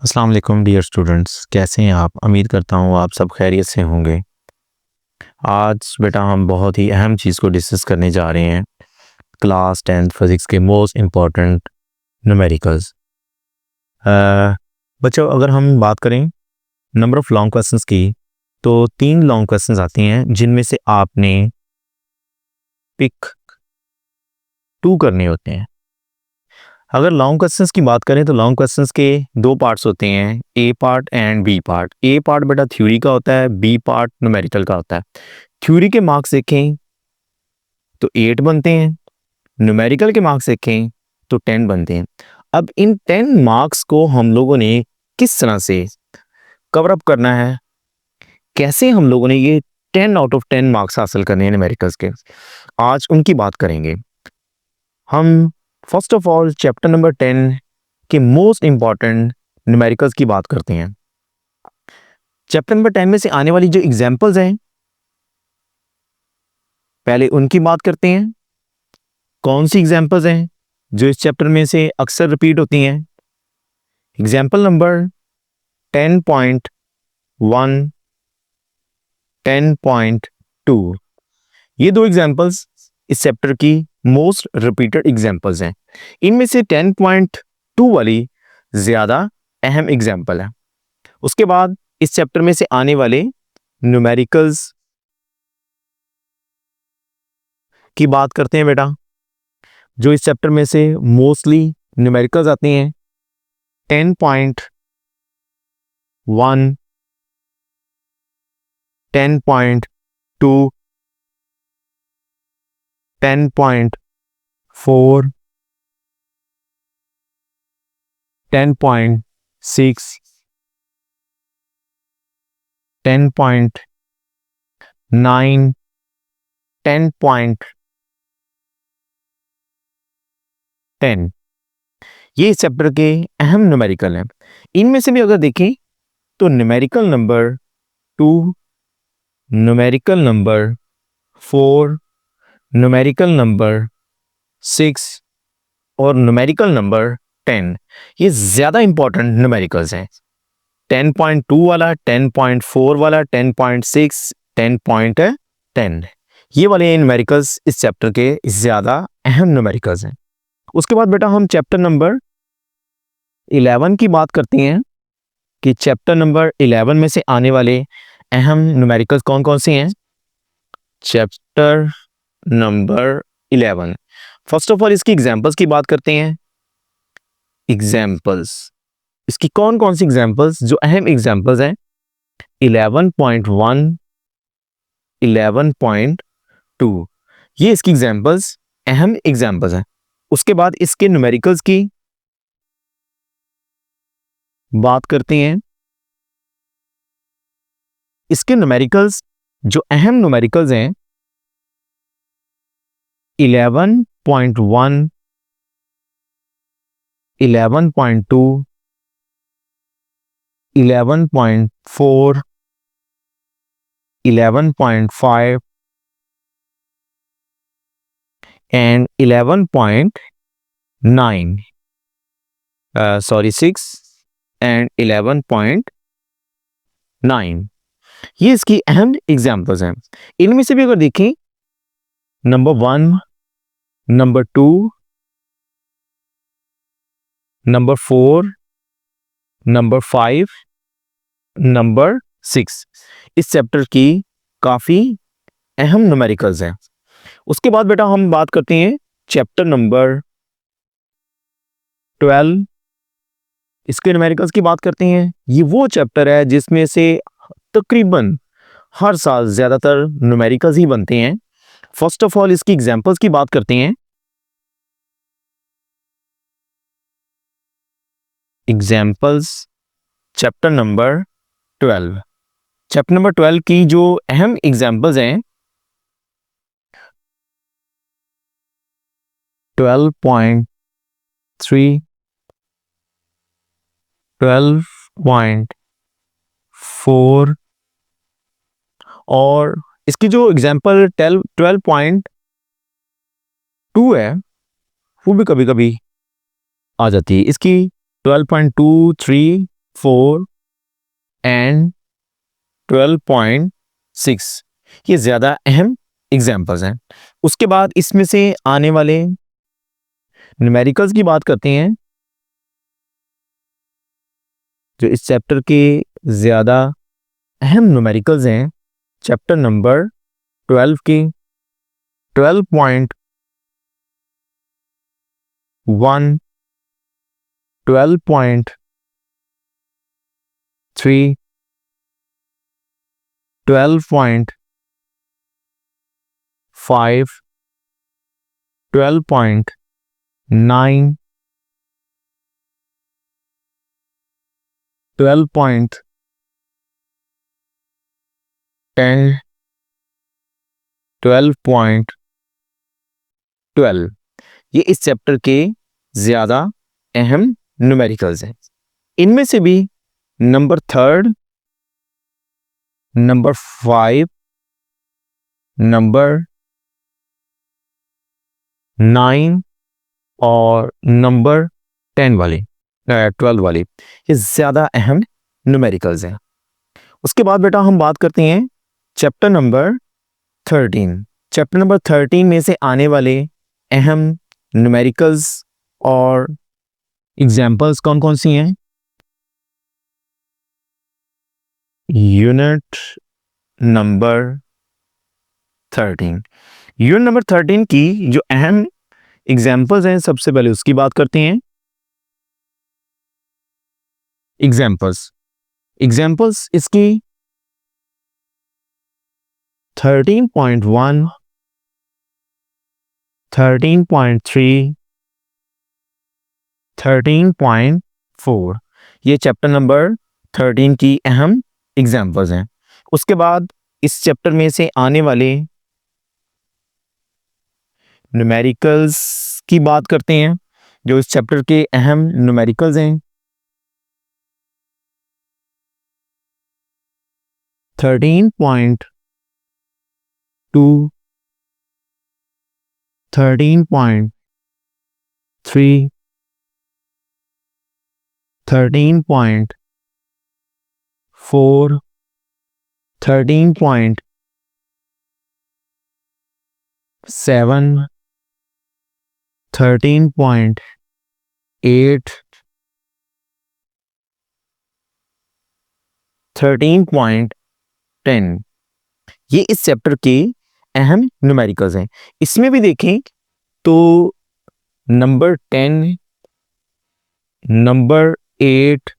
अस्सलाम वालेकुम dear students, कैसे हैं आप? उम्मीद करता हूँ आप सब खैरियत से होंगे। आज बेटा हम बहुत ही अहम चीज़ को डिस्कस करने जा रहे हैं, क्लास 10th फिज़िक्स के मोस्ट इम्पॉर्टेंट न्यूमेरिकल्स। बच्चों, अगर हम बात करें नंबर ऑफ़ लॉन्ग क्वेश्चंस की, तो 3 लॉन्ग क्वेश्चंस आती हैं जिनमें से आपने पिक 2 करने होते हैं। अगर लॉन्ग क्वेश्चंस की बात करें तो लॉन्ग क्वेश्चंस के 2 पार्ट्स होते हैं, A part and B part. A part बेटा थ्योरी का होता है, बी पार्ट न्यूमेरिकल का होता है। थ्योरी के मार्क्स देखें तो 8 बनते हैं, न्यूमेरिकल के मार्क्स देखें तो 10 बनते हैं। अब इन 10 मार्क्स को हम लोगों ने किस तरह से कवर अप करना है, कैसे हम लोगों ने ये 10 आउट ऑफ 10 मार्क्स हासिल करने हैं न्यूमेरिकल्स के, आज उनकी बात करेंगे। हम first of all chapter number 10 के मोस्ट इंपॉर्टेंट न्यूमेरिकल्स की बात करते हैं। चैप्टर नंबर 10 में से आने वाली जो एग्जांपल्स हैं, पहले उनकी बात करते हैं। कौन सी एग्जांपल्स हैं जो इस चैप्टर में से अक्सर रिपीट होती हैं? एग्जांपल नंबर 10.1, 10.2, ये 2 एग्जांपल्स इस चैप्टर की मोस्ट रिपीटेड एग्जांपल्स हैं। इनमें से 10.2 वाली ज़्यादा अहम एग्जांपल है। उसके बाद इस चैप्टर में से आने वाले न्यूमेरिकल्स की बात करते हैं बेटा, जो इस चैप्टर में से मोस्टली न्यूमेरिकल्स आती हैं। 10.1, 10.2, 10.4, 10.6, 10.9, 10.10, ये इस चैप्टर के अहम न्यूमेरिकल हैं। इनमें से भी अगर देखें तो numerical number 2, numerical number 4, numerical number 6 और न्यूमेरिकल नंबर 10, ये ज़्यादा इंपॉर्टेंट न्यूमेरिकल्स हैं। 10.2 वाला, 10.4 वाला, 10.6, 10.10, ये वाले न्यूमेरिकल्स इस चैप्टर के ज़्यादा अहम न्यूमेरिकल्स हैं। उसके बाद बेटा हम चैप्टर नंबर 11 की बात करते हैं कि चैप्टर नंबर 11 में से आने वाले अहम न्यूमेरिकल्स कौन कौन से हैं। Chapter number 11, first of all इसकी एग्जांपल्स की बात करते हैं। एग्जांपल्स, इसकी कौन कौन सी एग्जांपल्स जो अहम एग्जांपल्स हैं? 11.1, 11.2, ये इसकी एग्जांपल्स अहम एग्जांपल्स हैं। उसके बाद इसके न्यूमेरिकल्स की बात करते हैं। इसके न्यूमेरिकल्स जो अहम न्यूमेरिकल्स हैं 11.1, 11.2, 11.4, 11.5 and 11.9, 6 and 11.9, ये इसकी अहम एग्जांपल्स हैं। इनमें से भी अगर देखें number 1, number 2, number 4, number 5, number 6, इस चैप्टर की काफ़ी अहम न्यूमेरिकल्स हैं। उसके बाद बेटा हम बात करते हैं चैप्टर नंबर 12, इसके न्यूमेरिकल्स की बात करते हैं। ये वो चैप्टर है जिसमें से तकरीबन हर साल ज़्यादातर न्यूमेरिकल्स ही बनते हैं। फर्स्ट ऑफ ऑल इसकी एग्जांपल्स की बात करते हैं। Examples chapter number 12, chapter number 12 की जो अहम एग्जांपल्स हैं 12.3, 12.4 और इसकी जो एग्जांपल 12.2 है वो भी कभी कभी आ जाती है। इसकी 12.2, 3, 4 एंड 12.6 ये ज़्यादा अहम एग्जाम्पल्स हैं। उसके बाद इसमें से आने वाले न्यूमेरिकल्स की बात करते हैं, जो इस चैप्टर के ज़्यादा अहम न्यूमेरिकल्स हैं। चैप्टर नंबर 12 के 12.1, 12.3, 12.5, 12.9, 12.10, 12.12 ये इस चैप्टर के ज़्यादा अहम न्यूमेरिकल्स हैं। इनमें से भी नंबर 3, नंबर 5, नंबर 9 और नंबर 12 वाले ये ज़्यादा अहम न्यूमेरिकल्स हैं। उसके बाद बेटा हम बात करते हैं चैप्टर नंबर 13। चैप्टर नंबर 13 में से आने वाले अहम न्यूमेरिकल्स और एग्जाम्पल्स कौन कौन सी हैं। यूनिट नंबर 13, यूनिट नंबर 13 की जो अहम एग्जाम्पल्स हैं, सबसे पहले उसकी बात करते हैं। एग्जाम्पल्स इसकी 13.1, 13.3, 13.4 ये चैप्टर नंबर 13 की अहम एग्जाम्पल्स हैं। उसके बाद इस चैप्टर में से आने वाले न्यूमेरिकल्स की बात करते हैं, जो इस चैप्टर के अहम न्यूमेरिकल्स हैं। 13.2, 13.3, 13.4, 13.7, 13.8, 13.10 ये इस चैप्टर के अहम न्यूमेरिकल्स हैं। इसमें भी देखें तो नंबर 10, नंबर 8,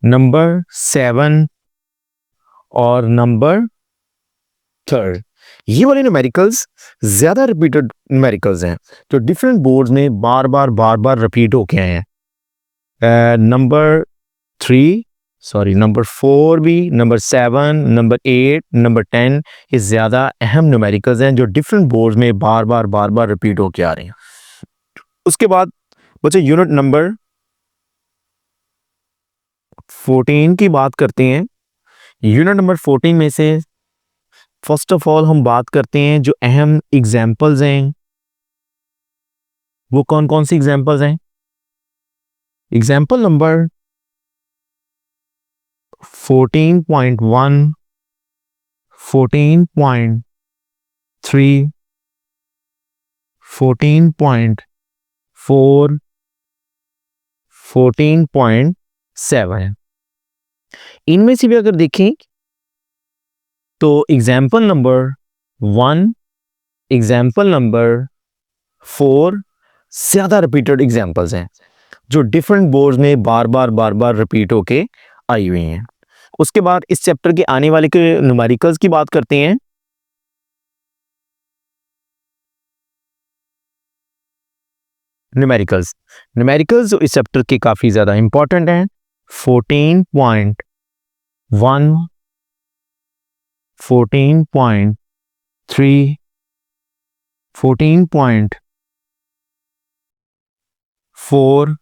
नंबर 7 और नंबर 3 ये वाले न्यूमेरिकल्स ज़्यादा रिपीटेड न्यूमेरिकल्स हैं, जो डिफरेंट बोर्ड्स में बार बार रिपीट होके आए हैं। नंबर 4 भी, नंबर 7, नंबर 8, नंबर 10 ये ज़्यादा अहम न्यूमेरिकल्स हैं, जो डिफरेंट बोर्ड्स में बार बार रिपीट होके आ रहे हैं। उसके बाद बच्चे यूनिट नंबर 14 की बात करते हैं। यूनिट नंबर 14 में से फर्स्ट ऑफ ऑल हम बात करते हैं जो अहम एग्जाम्पल्स हैं, वो कौन कौन सी एग्जाम्पल्स हैं। एग्जाम्पल नंबर 14.1, 14.3, 14.4, 14.7 इनमें से भी अगर देखें तो एग्जाम्पल नंबर 1, एग्जाम्पल नंबर 4 ज़्यादा रिपीटेड एग्जाम्पल्स हैं, जो डिफरेंट बोर्ड्स में बार बार रिपीट होके आई हुई हैं। उसके बाद इस चैप्टर के आने वाले के न्यूमेरिकल्स की बात करते हैं। न्यूमेरिकल्स इस चैप्टर के काफ़ी ज़्यादा इंपॉर्टेंट हैं। 14.1, 14.3, 14.4,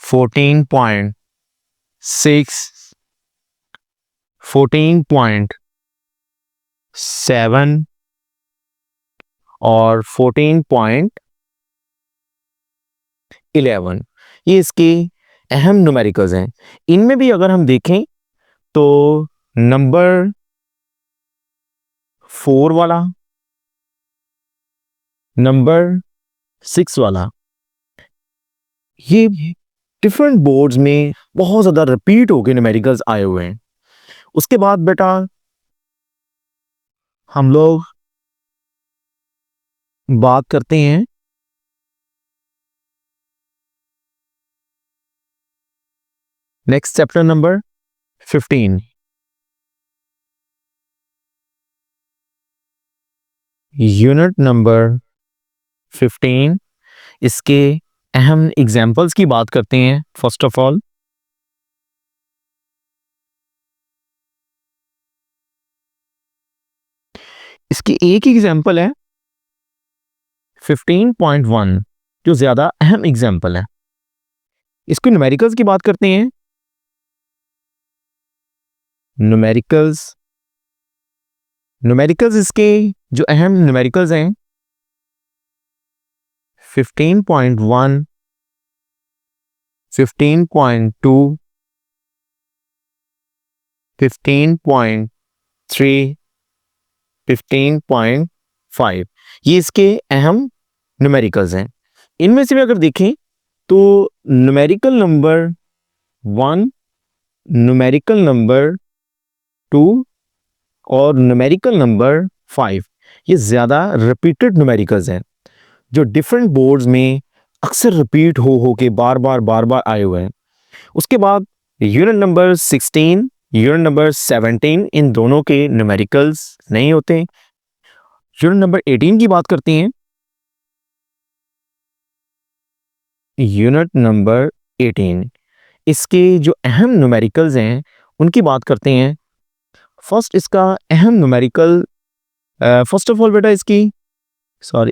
14.6, 14.7 और 14.11 ये इसके अहम न्यूमेरिकल्स हैं। इनमें भी अगर हम देखें तो नंबर 4 वाला, नंबर 6 वाला, ये डिफरेंट बोर्ड्स में बहुत ज़्यादा रिपीट होके न्यूमेरिकल्स आए हुए हैं। उसके बाद बेटा हम लोग बात करते हैं next chapter number 15। Unit number 15, इसके अहम एग्जाम्पल्स की बात करते हैं। फर्स्ट ऑफ ऑल इसकी एक एग्जाम्पल है 15.1 जो ज्यादा अहम एग्जाम्पल है। इसको न्यूमेरिकल्स की बात करते हैं। न्यूमेरिकल्स इसके जो अहम न्यूमेरिकल्स हैं 15.1, 15.2, 15.3, 15.5, ये इसके अहम न्यूमेरिकल्स हैं। इनमें से भी अगर देखें तो न्यूमेरिकल नंबर 1, न्यूमेरिकल नंबर 2 और न्यूमेरिकल नंबर 5 ये ज़्यादा रिपीटेड न्यूमेरिकल्स हैं जो डिफरेंट बोर्ड्स में अक्सर रिपीट हो के बार बार आए हुए हैं। उसके बाद यूनिट नंबर 16, यूनिट नंबर 17, इन दोनों के न्यूमेरिकल्स नहीं होते। यूनिट नंबर 18 की बात करते हैं। यूनिट नंबर 18, इसके जो अहम न्यूमेरिकल्स हैं उनकी बात करते हैं। फर्स्ट इसका अहम न्यूमेरिकल, फर्स्ट ऑफ ऑल बेटा इसकी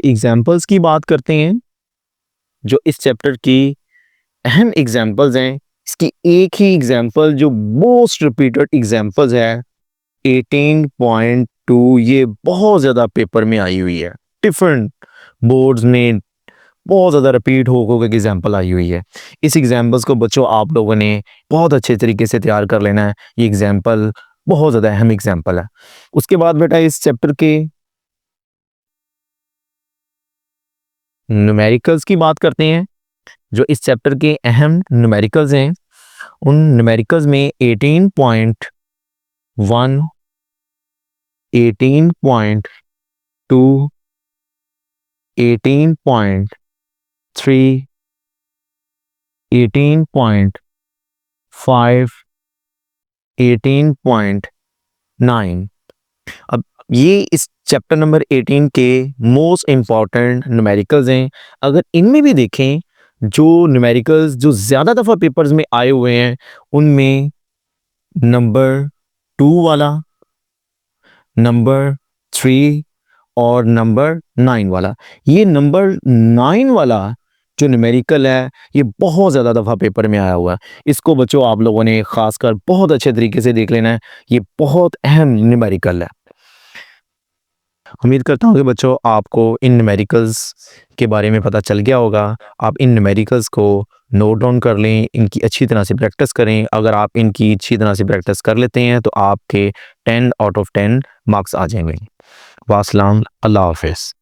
एग्जाम्पल्स की बात करते हैं। जो इस चैप्टर की अहम एग्जाम्पल्स हैं, इसकी एक ही एग्जाम्पल जो मोस्ट रिपीटेड एग्जाम्पल्स है 18.2, ये बहुत ज़्यादा पेपर में आई हुई है। डिफरेंट बोर्ड्स में बहुत ज़्यादा रिपीट हो एग्जाम्पल आई हुई है। इस एग्जाम्पल्स को बच्चों आप लोगों ने बहुत अच्छे तरीके से तैयार कर लेना है। ये एग्जाम्पल बहुत ज़्यादा अहम एग्जाम्पल है। उसके बाद बेटा इस चैप्टर के न्यूमेरिकल्स की बात करते हैं। जो इस चैप्टर के अहम न्यूमेरिकल्स हैं उन न्यूमेरिकल्स में 18.1, 18.2, 18.3, 18.5, 18.9। अब ये इस चैप्टर नंबर 18 के मोस्ट इम्पॉर्टेंट न्यूमेरिकल्स हैं। अगर इनमें भी देखें जो न्यूमेरिकल्स जो ज़्यादा दफ़ा पेपर्स में आए हुए हैं उनमें नंबर 2 वाला, नंबर 3 और नंबर 9 वाला, ये नंबर 9 वाला जो न्यूमेरिकल है ये बहुत ज़्यादा दफ़ा पेपर में आया हुआ है। इसको बच्चों आप लोगों ने खासकर बहुत अच्छे तरीके से देख लेना है। ये बहुत अहम न्यूमेरिकल है। उम्मीद करता हूँ कि बच्चों आपको इन न्यूमेरिकल्स के बारे में पता चल गया होगा। आप इन न्यूमेरिकल्स को नोट डाउन कर लें, इनकी अच्छी तरह से प्रैक्टिस करें। अगर आप इनकी अच्छी तरह से प्रैक्टिस कर लेते हैं तो आपके 10 आउट ऑफ 10 मार्क्स आ जाएंगे। वास्सलाम, अल्लाह हाफ़िज़।